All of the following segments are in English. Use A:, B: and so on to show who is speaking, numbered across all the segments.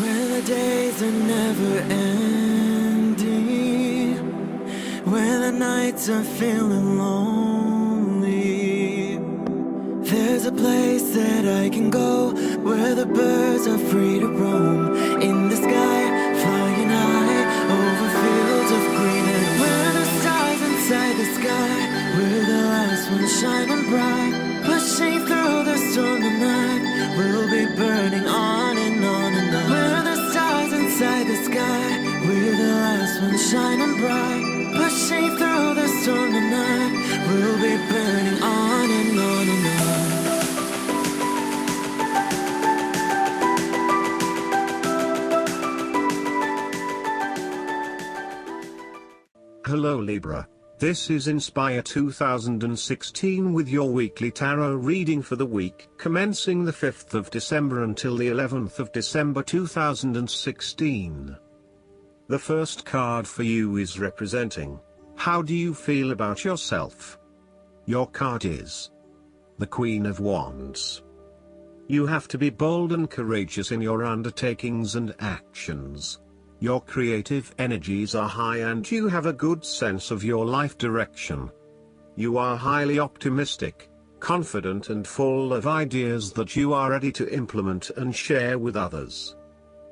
A: When the days are never ending, when the nights are feeling lonely, there's a place that I can go where the birds are free to roam. In the sky, flying high over fields of green, and where the stars inside the sky, where the last one's shining bright, pushing through the storm tonight, we'll be burning on and on and on. Where the stars inside the sky, where the last one's shining bright, pushing through the storm tonight, we'll be burning on and on and on.
B: Hello Libra, this is Inspire 2016 with your weekly tarot reading for the week commencing the 5th of December until the 11th of December 2016. The first card for you is representing, how do you feel about yourself? Your card is the Queen of Wands. You have to be bold and courageous in your undertakings and actions. Your creative energies are high and you have a good sense of your life direction. You are highly optimistic, confident and full of ideas that you are ready to implement and share with others.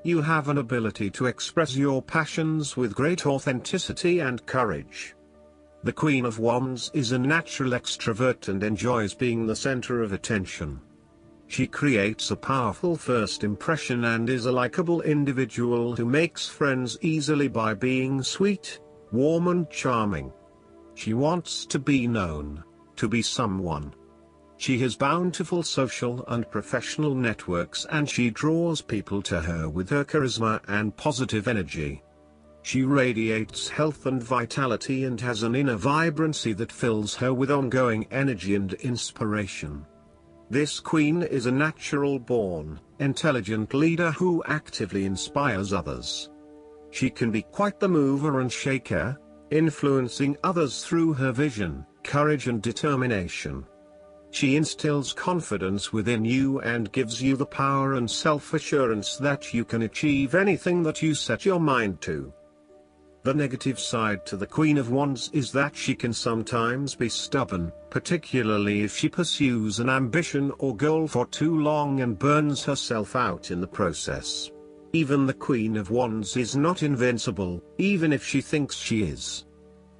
B: You have an ability to express your passions with great authenticity and courage. The Queen of Wands is a natural extrovert and enjoys being the center of attention. She creates a powerful first impression and is a likable individual who makes friends easily by being sweet, warm and charming. She wants to be known, to be someone. She has bountiful social and professional networks and she draws people to her with her charisma and positive energy. She radiates health and vitality and has an inner vibrancy that fills her with ongoing energy and inspiration. This queen is a natural-born, intelligent leader who actively inspires others. She can be quite the mover and shaker, influencing others through her vision, courage and determination. She instills confidence within you and gives you the power and self-assurance that you can achieve anything that you set your mind to. The negative side to the Queen of Wands is that she can sometimes be stubborn, particularly if she pursues an ambition or goal for too long and burns herself out in the process. Even the Queen of Wands is not invincible, even if she thinks she is.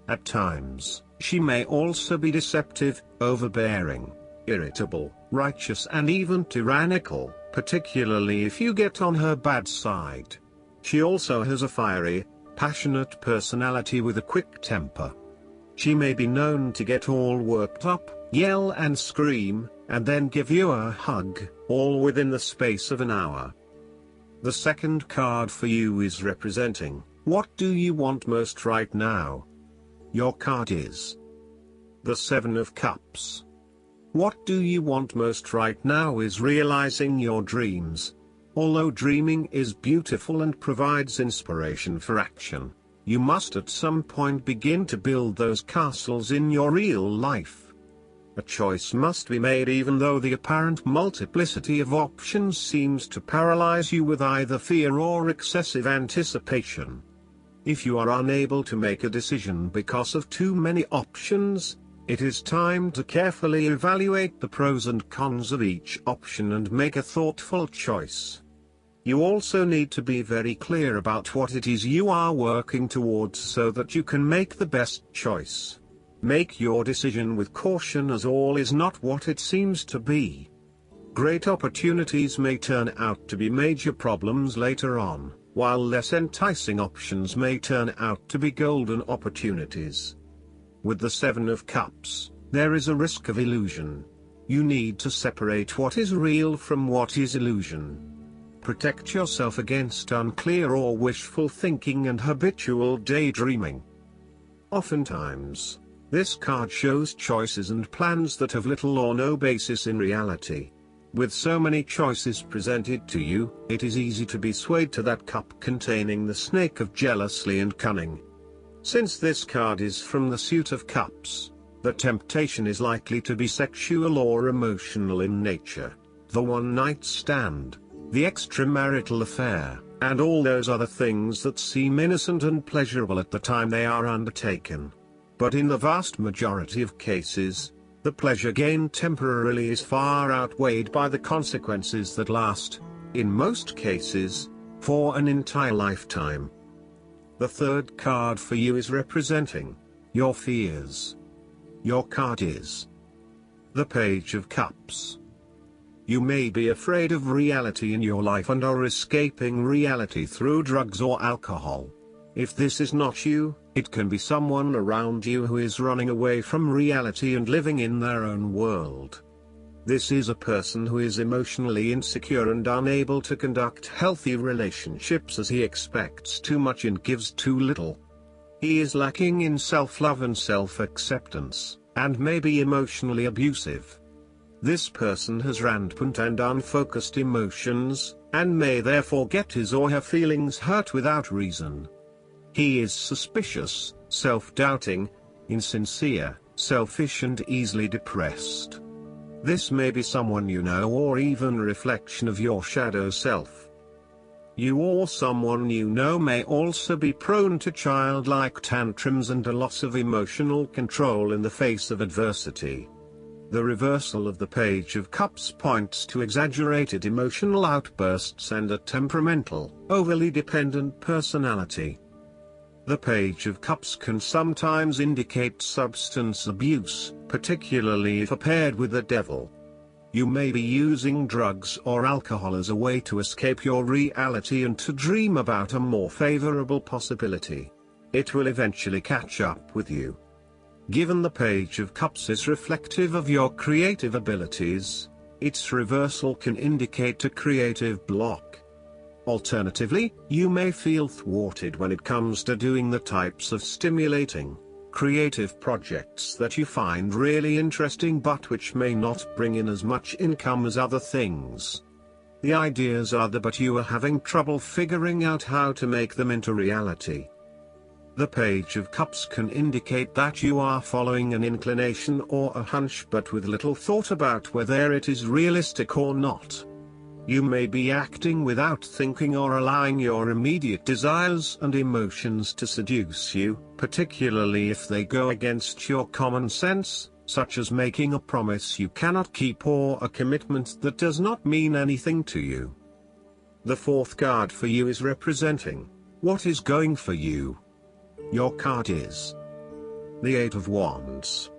B: At times, she may also be deceptive, overbearing, irritable, righteous and even tyrannical, particularly if you get on her bad side. She also has a fiery, passionate personality with a quick temper. She may be known to get all worked up, yell and scream, and then give you a hug, all within the space of an hour. The second card for you is representing, what do you want most right now? Your card is the Seven of Cups. What do you want most right now is realizing your dreams. Although dreaming is beautiful and provides inspiration for action, you must at some point begin to build those castles in your real life. A choice must be made even though the apparent multiplicity of options seems to paralyze you with either fear or excessive anticipation. If you are unable to make a decision because of too many options, it is time to carefully evaluate the pros and cons of each option and make a thoughtful choice. You also need to be very clear about what it is you are working towards so that you can make the best choice. Make your decision with caution as all is not what it seems to be. Great opportunities may turn out to be major problems later on, while less enticing options may turn out to be golden opportunities. With the Seven of Cups, there is a risk of illusion. You need to separate what is real from what is illusion. Protect yourself against unclear or wishful thinking and habitual daydreaming. Oftentimes, this card shows choices and plans that have little or no basis in reality. With so many choices presented to you, it is easy to be swayed to that cup containing the snake of jealousy and cunning. Since this card is from the Suit of Cups, the temptation is likely to be sexual or emotional in nature. The one-night stand, the extramarital affair, and all those other things that seem innocent and pleasurable at the time they are undertaken. But in the vast majority of cases, the pleasure gained temporarily is far outweighed by the consequences that last, in most cases, for an entire lifetime. The third card for you is representing your fears. Your card is the Page of Cups. You may be afraid of reality in your life and are escaping reality through drugs or alcohol. If this is not you, it can be someone around you who is running away from reality and living in their own world. This is a person who is emotionally insecure and unable to conduct healthy relationships as he expects too much and gives too little. He is lacking in self-love and self-acceptance, and may be emotionally abusive. This person has rampant and unfocused emotions, and may therefore get his or her feelings hurt without reason. He is suspicious, self-doubting, insincere, selfish and easily depressed. This may be someone you know or even a reflection of your shadow self. You or someone you know may also be prone to childlike tantrums and a loss of emotional control in the face of adversity. The reversal of the Page of Cups points to exaggerated emotional outbursts and a temperamental, overly dependent personality. The Page of Cups can sometimes indicate substance abuse, particularly if paired with the devil. You may be using drugs or alcohol as a way to escape your reality and to dream about a more favorable possibility. It will eventually catch up with you. Given the Page of Cups is reflective of your creative abilities, its reversal can indicate a creative block. Alternatively, you may feel thwarted when it comes to doing the types of stimulating, creative projects that you find really interesting but which may not bring in as much income as other things. The ideas are there but you are having trouble figuring out how to make them into reality. The Page of Cups can indicate that you are following an inclination or a hunch but with little thought about whether it is realistic or not. You may be acting without thinking or allowing your immediate desires and emotions to seduce you, particularly if they go against your common sense, such as making a promise you cannot keep or a commitment that does not mean anything to you. The fourth card for you is representing what is going for you. Your card is the Eight of Wands.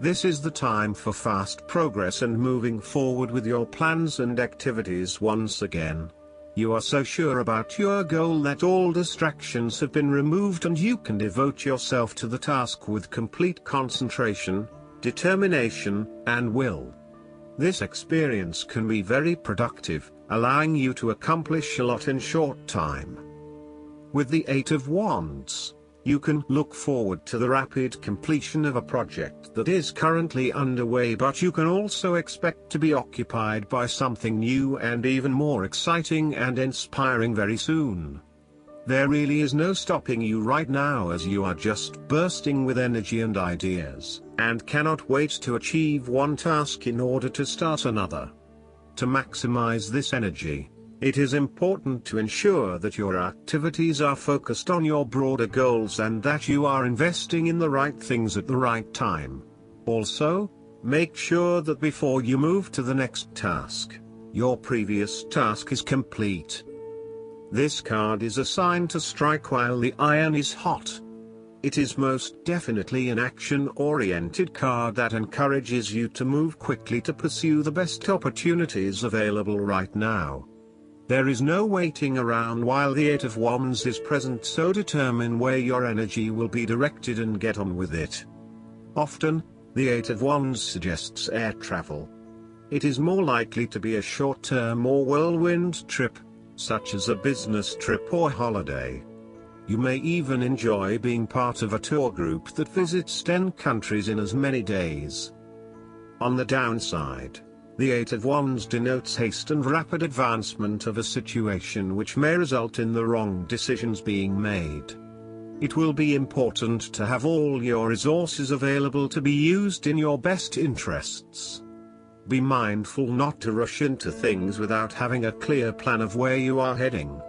B: This is the time for fast progress and moving forward with your plans and activities once again. You are so sure about your goal that all distractions have been removed and you can devote yourself to the task with complete concentration, determination, and will. This experience can be very productive, allowing you to accomplish a lot in short time. With the Eight of Wands, you can look forward to the rapid completion of a project that is currently underway, but you can also expect to be occupied by something new and even more exciting and inspiring very soon. There really is no stopping you right now as you are just bursting with energy and ideas, and cannot wait to achieve one task in order to start another. To maximize this energy, it is important to ensure that your activities are focused on your broader goals and that you are investing in the right things at the right time. Also, make sure that before you move to the next task, your previous task is complete. This card is a sign to strike while the iron is hot. It is most definitely an action-oriented card that encourages you to move quickly to pursue the best opportunities available right now. There is no waiting around while the Eight of Wands is present, so determine where your energy will be directed and get on with it. Often, the Eight of Wands suggests air travel. It is more likely to be a short-term or whirlwind trip, such as a business trip or holiday. You may even enjoy being part of a tour group that visits 10 countries in as many days. On the downside, the Eight of Wands denotes haste and rapid advancement of a situation which may result in the wrong decisions being made. It will be important to have all your resources available to be used in your best interests. Be mindful not to rush into things without having a clear plan of where you are heading.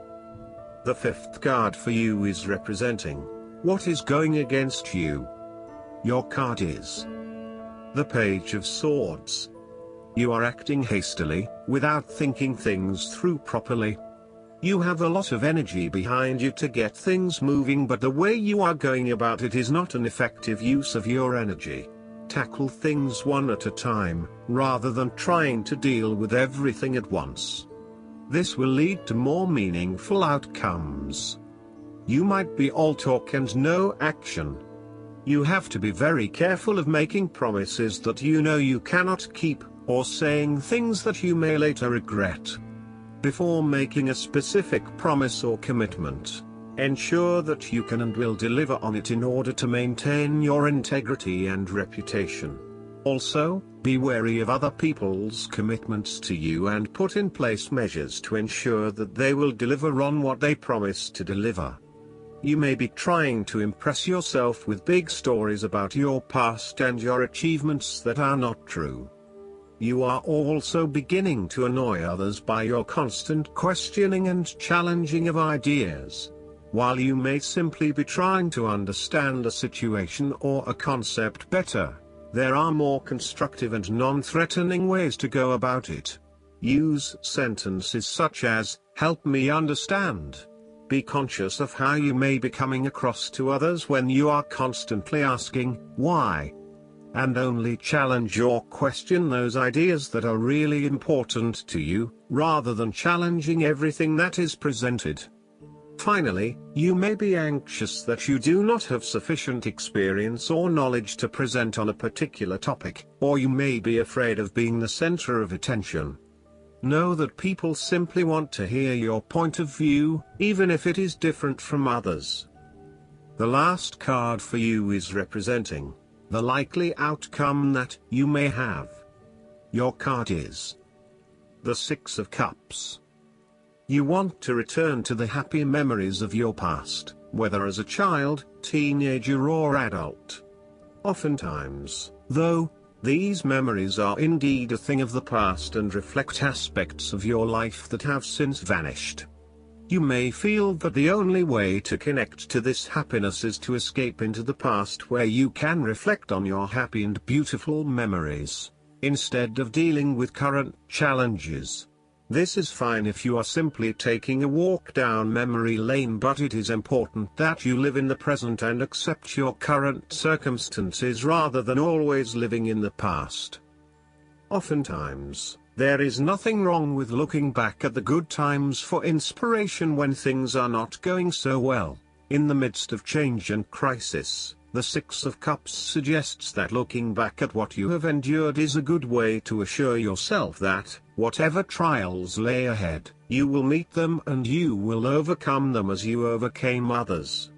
B: The fifth card for you is representing what is going against you. Your card is the Page of Swords. You are acting hastily, without thinking things through properly. You have a lot of energy behind you to get things moving, but the way you are going about it is not an effective use of your energy. Tackle things one at a time, rather than trying to deal with everything at once. This will lead to more meaningful outcomes. You might be all talk and no action. You have to be very careful of making promises that you know you cannot keep, or saying things that you may later regret. Before making a specific promise or commitment, ensure that you can and will deliver on it in order to maintain your integrity and reputation. Also, be wary of other people's commitments to you and put in place measures to ensure that they will deliver on what they promise to deliver. You may be trying to impress yourself with big stories about your past and your achievements that are not true. You are also beginning to annoy others by your constant questioning and challenging of ideas. While you may simply be trying to understand a situation or a concept better, there are more constructive and non-threatening ways to go about it. Use sentences such as, "Help me understand." Be conscious of how you may be coming across to others when you are constantly asking, "Why?" And only challenge or question those ideas that are really important to you, rather than challenging everything that is presented. Finally, you may be anxious that you do not have sufficient experience or knowledge to present on a particular topic, or you may be afraid of being the center of attention. Know that people simply want to hear your point of view, even if it is different from others. The last card for you is representing the likely outcome that you may have. Your card is the Six of Cups. You want to return to the happy memories of your past, whether as a child, teenager or adult. Oftentimes, though, these memories are indeed a thing of the past and reflect aspects of your life that have since vanished. You may feel that the only way to connect to this happiness is to escape into the past where you can reflect on your happy and beautiful memories, instead of dealing with current challenges. This is fine if you are simply taking a walk down memory lane, but it is important that you live in the present and accept your current circumstances rather than always living in the past. Oftentimes, there is nothing wrong with looking back at the good times for inspiration when things are not going so well. In the midst of change and crisis, the Six of Cups suggests that looking back at what you have endured is a good way to assure yourself that, whatever trials lay ahead, you will meet them and you will overcome them as you overcame others.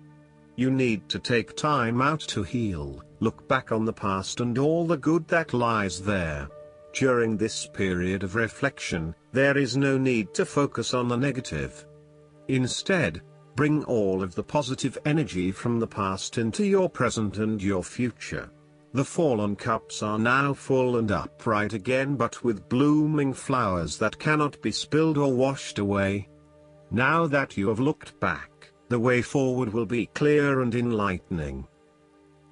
B: You need to take time out to heal, look back on the past and all the good that lies there. During this period of reflection, there is no need to focus on the negative. Instead, bring all of the positive energy from the past into your present and your future. The fallen cups are now full and upright again, but with blooming flowers that cannot be spilled or washed away. Now that you have looked back, the way forward will be clear and enlightening.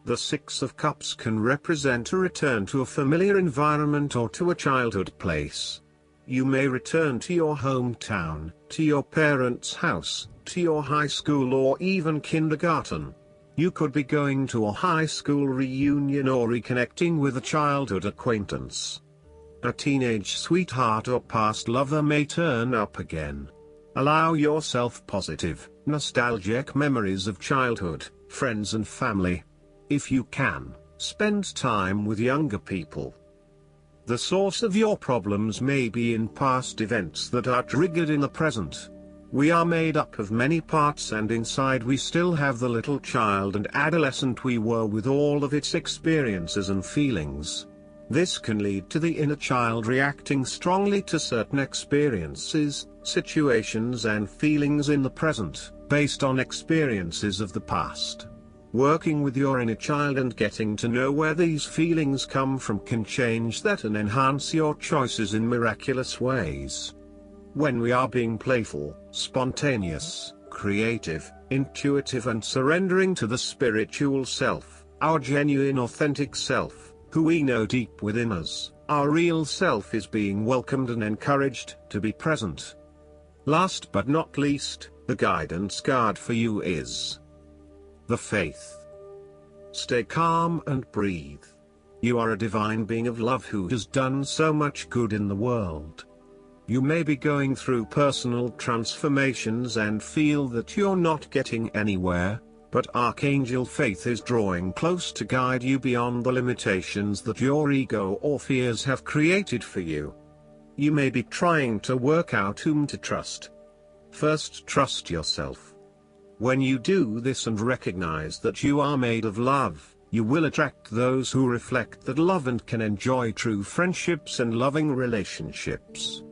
B: The Six of Cups can represent a return to a familiar environment or to a childhood place. You may return to your hometown, to your parents' house, to your high school or even kindergarten. You could be going to a high school reunion or reconnecting with a childhood acquaintance. A teenage sweetheart or past lover may turn up again. Allow yourself positive, nostalgic memories of childhood, friends and family. If you can, spend time with younger people. The source of your problems may be in past events that are triggered in the present. We are made up of many parts, and inside we still have the little child and adolescent we were with all of its experiences and feelings. This can lead to the inner child reacting strongly to certain experiences, situations and feelings in the present, based on experiences of the past. Working with your inner child and getting to know where these feelings come from can change that and enhance your choices in miraculous ways. When we are being playful, spontaneous, creative, intuitive and surrendering to the spiritual self, our genuine authentic self, who we know deep within us. Our real self is being welcomed and encouraged to be present. Last but not least, the guidance card for you is the faith. Stay calm and breathe. You are a divine being of love who has done so much good in the world. You may be going through personal transformations and feel that you're not getting anywhere, but Archangel Faith is drawing close to guide you beyond the limitations that your ego or fears have created for you. You may be trying to work out whom to trust. First, trust yourself. When you do this and recognize that you are made of love, you will attract those who reflect that love and can enjoy true friendships and loving relationships.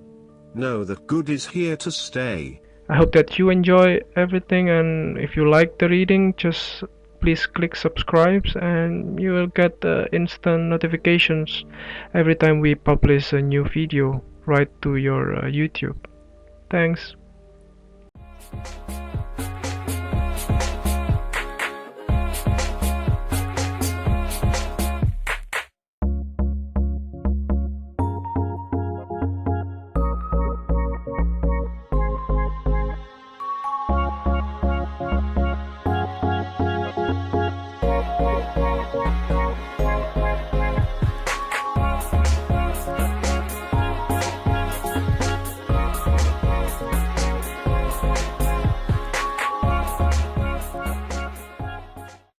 B: Know that good is here to stay.
C: I hope that you enjoy everything, and if you like the reading, just please click subscribe and you will get instant notifications every time we publish a new video right to your YouTube. Thanks.